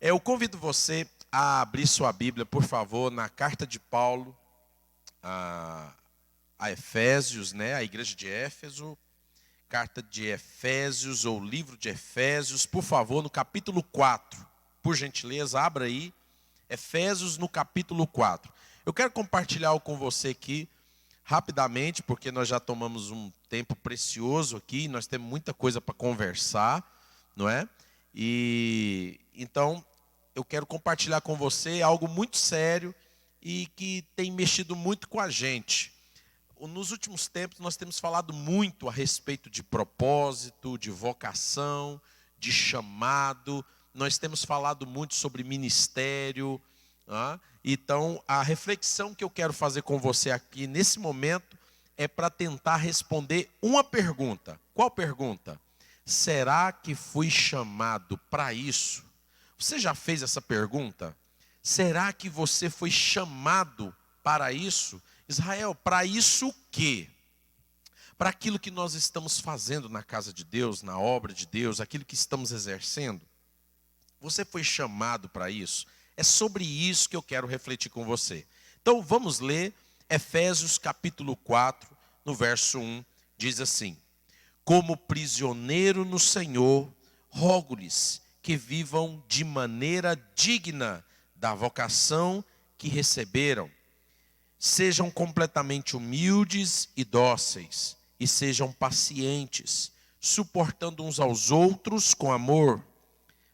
Eu convido você a abrir sua Bíblia, por favor, na carta de Paulo a Efésios, né? A igreja de Éfeso, carta de Efésios ou livro de Efésios, por favor, no capítulo 4. Por gentileza, abra aí, Efésios no capítulo 4. Eu quero compartilhar algo com você aqui, rapidamente, porque nós já tomamos um tempo precioso aqui, nós temos muita coisa para conversar, não é? E então eu quero compartilhar com você algo muito sério e que tem mexido muito com a gente. Nos últimos tempos nós temos falado muito a respeito de propósito, de vocação, de chamado. Nós temos falado muito sobre ministério. Então, a reflexão que eu quero fazer com você aqui nesse momento é para tentar responder uma pergunta. Qual pergunta? Será que fui chamado para isso? Você já fez essa pergunta? Será que você foi chamado para isso? Israel, para isso o quê? Para aquilo que nós estamos fazendo na casa de Deus, na obra de Deus, aquilo que estamos exercendo? Você foi chamado para isso? É sobre isso que eu quero refletir com você. Então vamos ler Efésios capítulo 4, no verso 1, diz assim: como prisioneiro no Senhor, rogo-lhes que vivam de maneira digna da vocação que receberam. Sejam completamente humildes e dóceis, e sejam pacientes, suportando uns aos outros com amor.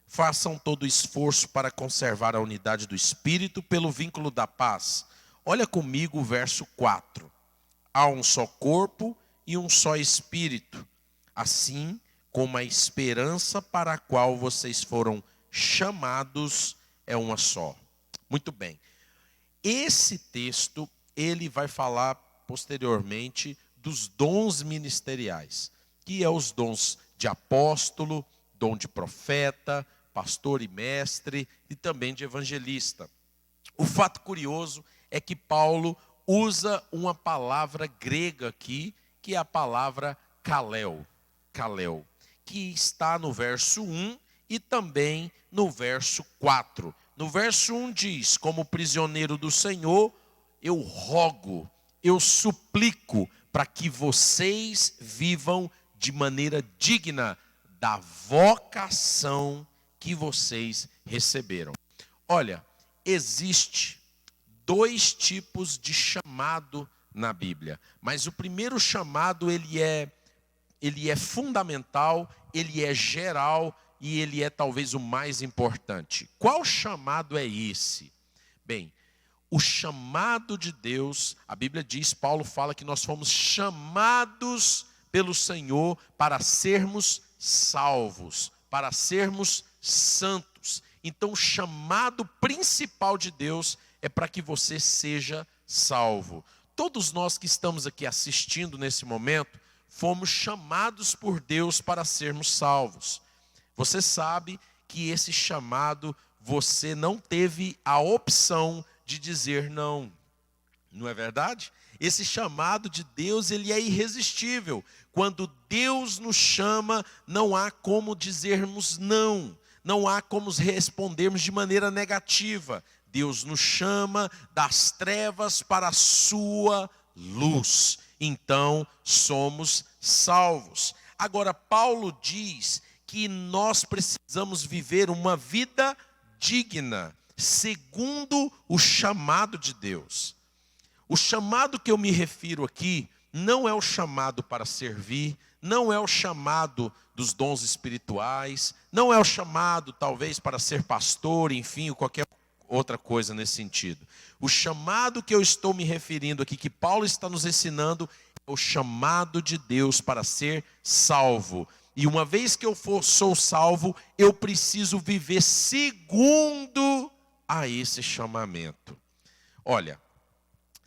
Façam todo o esforço para conservar a unidade do Espírito pelo vínculo da paz. Olha comigo o verso 4. Há um só corpo e um só Espírito, assim como a esperança para a qual vocês foram chamados é uma só. Muito bem. Esse texto, ele vai falar posteriormente dos dons ministeriais, que é os dons de apóstolo, dom de profeta, pastor e mestre, e também de evangelista. O fato curioso é que Paulo usa uma palavra grega aqui, que é a palavra kaleo, que está no verso 1 e também no verso 4. No verso 1 diz: como prisioneiro do Senhor, eu rogo, eu suplico para que vocês vivam de maneira digna da vocação que vocês receberam. Olha, existe dois tipos de chamado na Bíblia, mas o primeiro chamado ele é fundamental, ele é geral e ele é talvez o mais importante. Qual chamado é esse? Bem, o chamado de Deus, a Bíblia diz, Paulo fala que nós fomos chamados pelo Senhor para sermos salvos, para sermos santos. Então o chamado principal de Deus é para que você seja salvo. Todos nós que estamos aqui assistindo nesse momento, fomos chamados por Deus para sermos salvos. Você sabe que esse chamado, você não teve a opção de dizer não. Não é verdade? Esse chamado de Deus, ele é irresistível. Quando Deus nos chama, não há como dizermos não. Não há como respondermos de maneira negativa. Deus nos chama das trevas para a sua luz. Então, somos salvos. Agora, Paulo diz que nós precisamos viver uma vida digna, segundo o chamado de Deus. O chamado que eu me refiro aqui não é o chamado para servir, não é o chamado dos dons espirituais, não é o chamado talvez para ser pastor, enfim, ou qualquer outra coisa nesse sentido. O chamado que eu estou me referindo aqui, que Paulo está nos ensinando, é o chamado de Deus para ser salvo. E uma vez que sou salvo, eu preciso viver segundo a esse chamamento. Olha,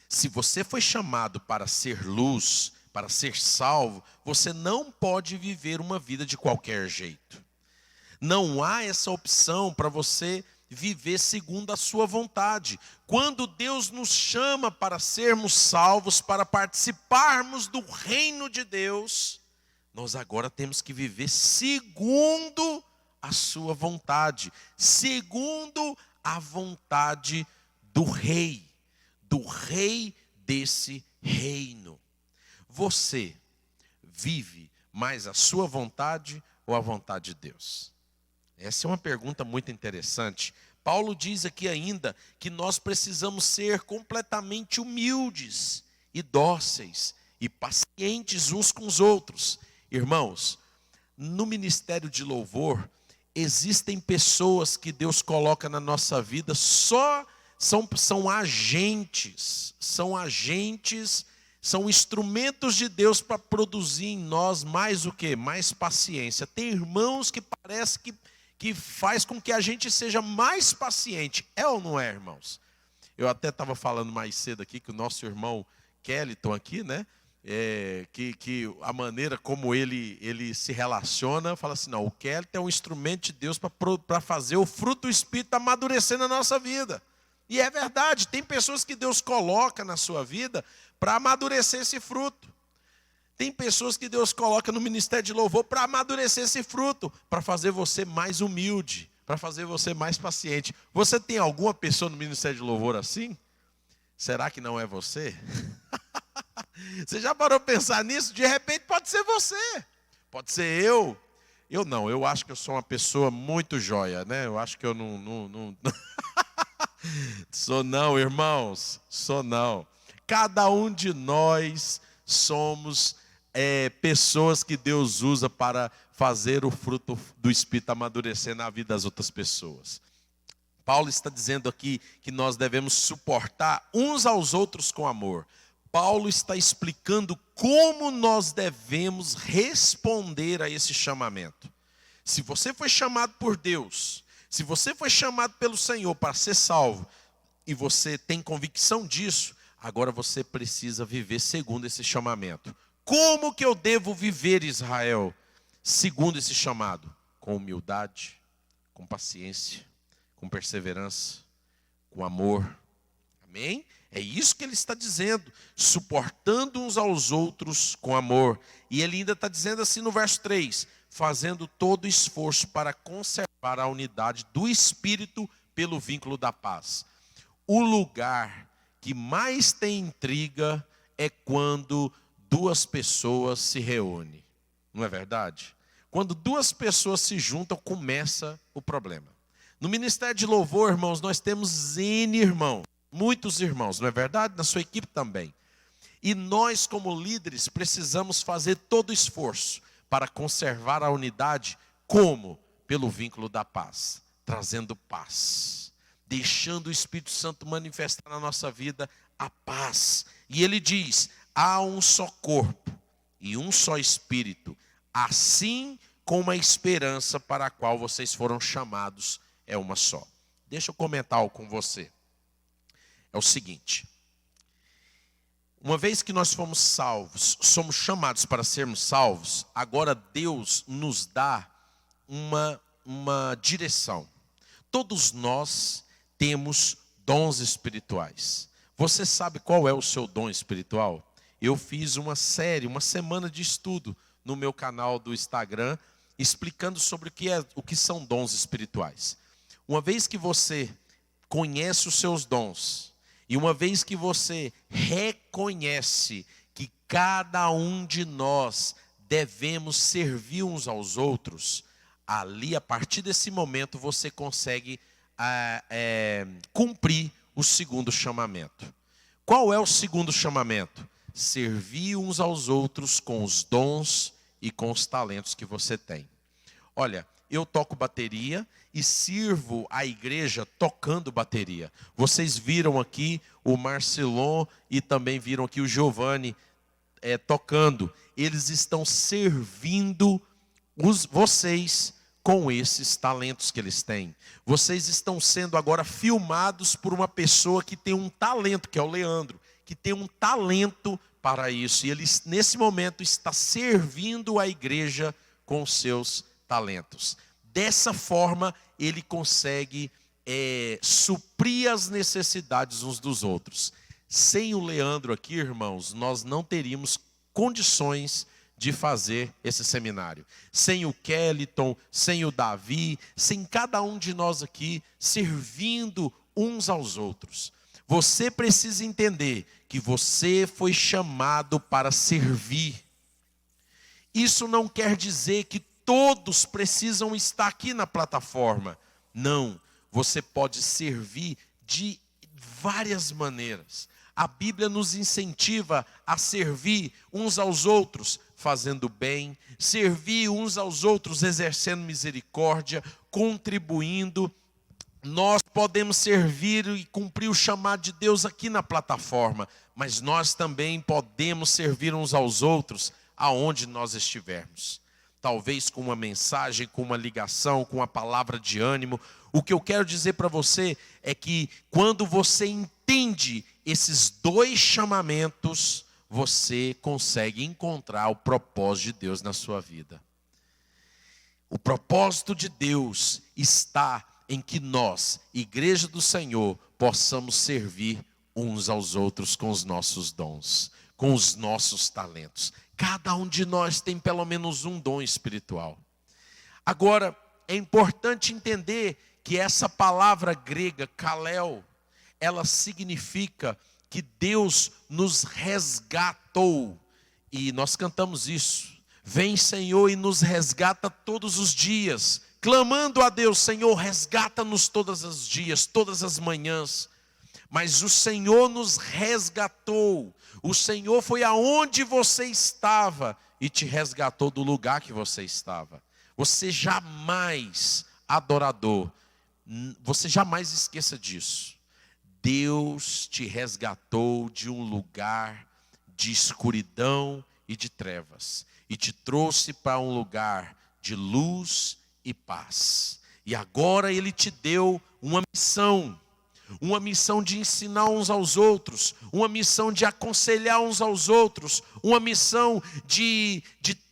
se você foi chamado para ser luz, para ser salvo, você não pode viver uma vida de qualquer jeito. Não há essa opção para você viver segundo a sua vontade. Quando Deus nos chama para sermos salvos, para participarmos do reino de Deus, nós agora temos que viver segundo a sua vontade, segundo a vontade do rei desse reino. Você vive mais a sua vontade ou a vontade de Deus? Essa é uma pergunta muito interessante. Paulo diz aqui ainda que nós precisamos ser completamente humildes e dóceis e pacientes uns com os outros. Irmãos, no ministério de louvor, existem pessoas que Deus coloca na nossa vida, são agentes, são instrumentos de Deus para produzir em nós mais o quê? Mais paciência. Tem irmãos que parece que faz com que a gente seja mais paciente. É ou não é, irmãos? Eu até estava falando mais cedo aqui que o nosso irmão Kellyton aqui, né? Que a maneira como ele se relaciona, fala assim, não, o Kellyton é um instrumento de Deus para fazer o fruto do Espírito amadurecer na nossa vida. E é verdade, tem pessoas que Deus coloca na sua vida para amadurecer esse fruto. Tem pessoas que Deus coloca no ministério de louvor para amadurecer esse fruto, para fazer você mais humilde, para fazer você mais paciente. Você tem alguma pessoa no ministério de louvor assim? Será que não é você? Você já parou para pensar nisso? De repente pode ser você, pode ser eu. Eu não, eu acho que eu sou uma pessoa muito joia, né? Eu acho que eu não... Sou não, irmãos, sou não. Cada um de nós somos pessoas que Deus usa para fazer o fruto do Espírito amadurecer na vida das outras pessoas. Paulo está dizendo aqui que nós devemos suportar uns aos outros com amor. Paulo está explicando como nós devemos responder a esse chamamento. Se você foi chamado por Deus, se você foi chamado pelo Senhor para ser salvo, e você tem convicção disso, agora você precisa viver segundo esse chamamento. Como que eu devo viver, Israel, segundo esse chamado? Com humildade, com paciência, com perseverança, com amor. Amém? É isso que ele está dizendo, suportando uns aos outros com amor. E ele ainda está dizendo assim no verso 3, fazendo todo esforço para conservar a unidade do Espírito pelo vínculo da paz. O lugar que mais tem intriga é quando duas pessoas se reúnem. Não é verdade? Quando duas pessoas se juntam, começa o problema. No ministério de louvor, irmãos, nós temos N irmãos, muitos irmãos, não é verdade? Na sua equipe também. E nós, como líderes, precisamos fazer todo o esforço para conservar a unidade, como? Pelo vínculo da paz, trazendo paz, deixando o Espírito Santo manifestar na nossa vida a paz. E ele diz, há um só corpo e um só Espírito, assim como a esperança para a qual vocês foram chamados é uma só. Deixa eu comentar algo com você. É o seguinte, uma vez que nós fomos salvos, somos chamados para sermos salvos, agora Deus nos dá uma direção. Todos nós temos dons espirituais. Você sabe qual é o seu dom espiritual? Eu fiz uma série, uma semana de estudo no meu canal do Instagram, explicando sobre o que são dons espirituais. Uma vez que você conhece os seus dons, e uma vez que você reconhece que cada um de nós devemos servir uns aos outros, ali, a partir desse momento, você consegue cumprir o segundo chamamento. Qual é o segundo chamamento? Servir uns aos outros com os dons e com os talentos que você tem. Olha, eu toco bateria e sirvo a igreja tocando bateria. Vocês viram aqui o Marcelon e também viram aqui o Giovanni tocando. Eles estão servindo vocês com esses talentos que eles têm. Vocês estão sendo agora filmados por uma pessoa que tem um talento, que é o Leandro, que tem um talento para isso. E ele, nesse momento, está servindo a igreja com os seus talentos. Dessa forma, ele consegue suprir as necessidades uns dos outros. Sem o Leandro aqui, irmãos, nós não teríamos condições de fazer esse seminário. Sem o Kellyton, sem o Davi, sem cada um de nós aqui servindo uns aos outros. Você precisa entender que você foi chamado para servir. Isso não quer dizer que todos precisam estar aqui na plataforma. Não, você pode servir de várias maneiras. A Bíblia nos incentiva a servir uns aos outros, fazendo bem, servir uns aos outros, exercendo misericórdia, contribuindo. Nós podemos servir e cumprir o chamado de Deus aqui na plataforma, mas nós também podemos servir uns aos outros aonde nós estivermos. Talvez com uma mensagem, com uma ligação, com uma palavra de ânimo. O que eu quero dizer para você é que quando você entende esses dois chamamentos, você consegue encontrar o propósito de Deus na sua vida. O propósito de Deus está em que nós, Igreja do Senhor, possamos servir uns aos outros com os nossos dons, com os nossos talentos. Cada um de nós tem pelo menos um dom espiritual. Agora, é importante entender que essa palavra grega, kaleo, ela significa que Deus nos resgatou. E nós cantamos isso. Vem, Senhor, e nos resgata todos os dias. Clamando a Deus, Senhor, resgata-nos todos os dias, todas as manhãs. Mas o Senhor nos resgatou. O Senhor foi aonde você estava e te resgatou do lugar que você estava. Você jamais, adorador, você jamais esqueça disso. Deus te resgatou de um lugar de escuridão e de trevas. E te trouxe para um lugar de luz e paz. E agora Ele te deu uma missão de ensinar uns aos outros, uma missão de aconselhar uns aos outros, uma missão de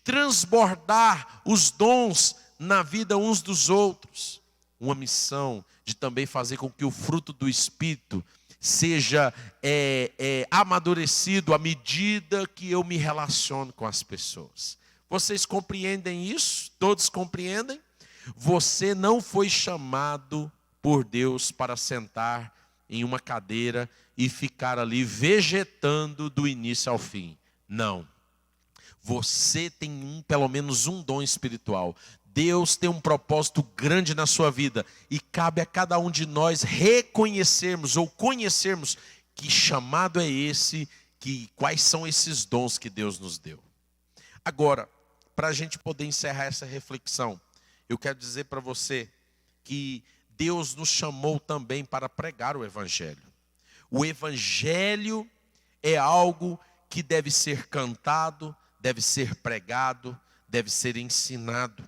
transbordar os dons na vida uns dos outros, uma missão de também fazer com que o fruto do Espírito seja amadurecido à medida que eu me relaciono com as pessoas. Vocês compreendem isso? Todos compreendem? Você não foi chamado por Deus para sentar em uma cadeira e ficar ali vegetando do início ao fim. Não. Você tem pelo menos um dom espiritual. Deus tem um propósito grande na sua vida e cabe a cada um de nós reconhecermos ou conhecermos que chamado é esse, quais são esses dons que Deus nos deu. Agora, para a gente poder encerrar essa reflexão, eu quero dizer para você que Deus nos chamou também para pregar o Evangelho. O Evangelho é algo que deve ser cantado, deve ser pregado, deve ser ensinado.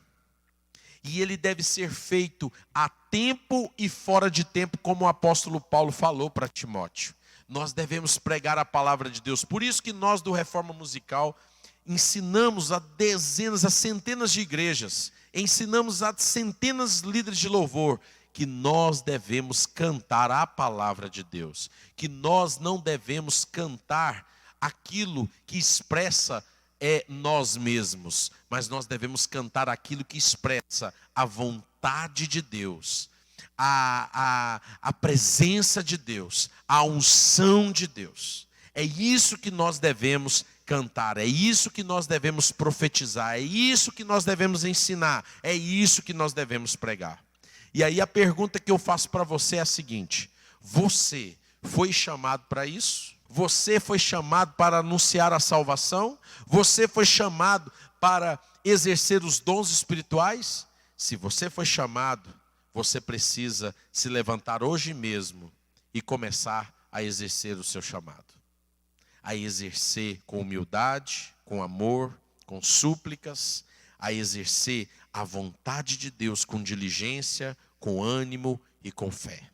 E ele deve ser feito a tempo e fora de tempo, como o apóstolo Paulo falou para Timóteo. Nós devemos pregar a palavra de Deus. Por isso que nós do Reforma Musical ensinamos a dezenas, a centenas de igrejas, ensinamos a centenas de líderes de louvor, que nós devemos cantar a palavra de Deus, que nós não devemos cantar aquilo que expressa nós mesmos, mas nós devemos cantar aquilo que expressa a vontade de Deus, a presença de Deus, a unção de Deus. É isso que nós devemos cantar, é isso que nós devemos profetizar, é isso que nós devemos ensinar, é isso que nós devemos pregar. E aí a pergunta que eu faço para você é a seguinte: você foi chamado para isso? Você foi chamado para anunciar a salvação? Você foi chamado para exercer os dons espirituais? Se você foi chamado, você precisa se levantar hoje mesmo e começar a exercer o seu chamado. A exercer com humildade, com amor, com súplicas, a exercer a vontade de Deus com diligência, com ânimo e com fé.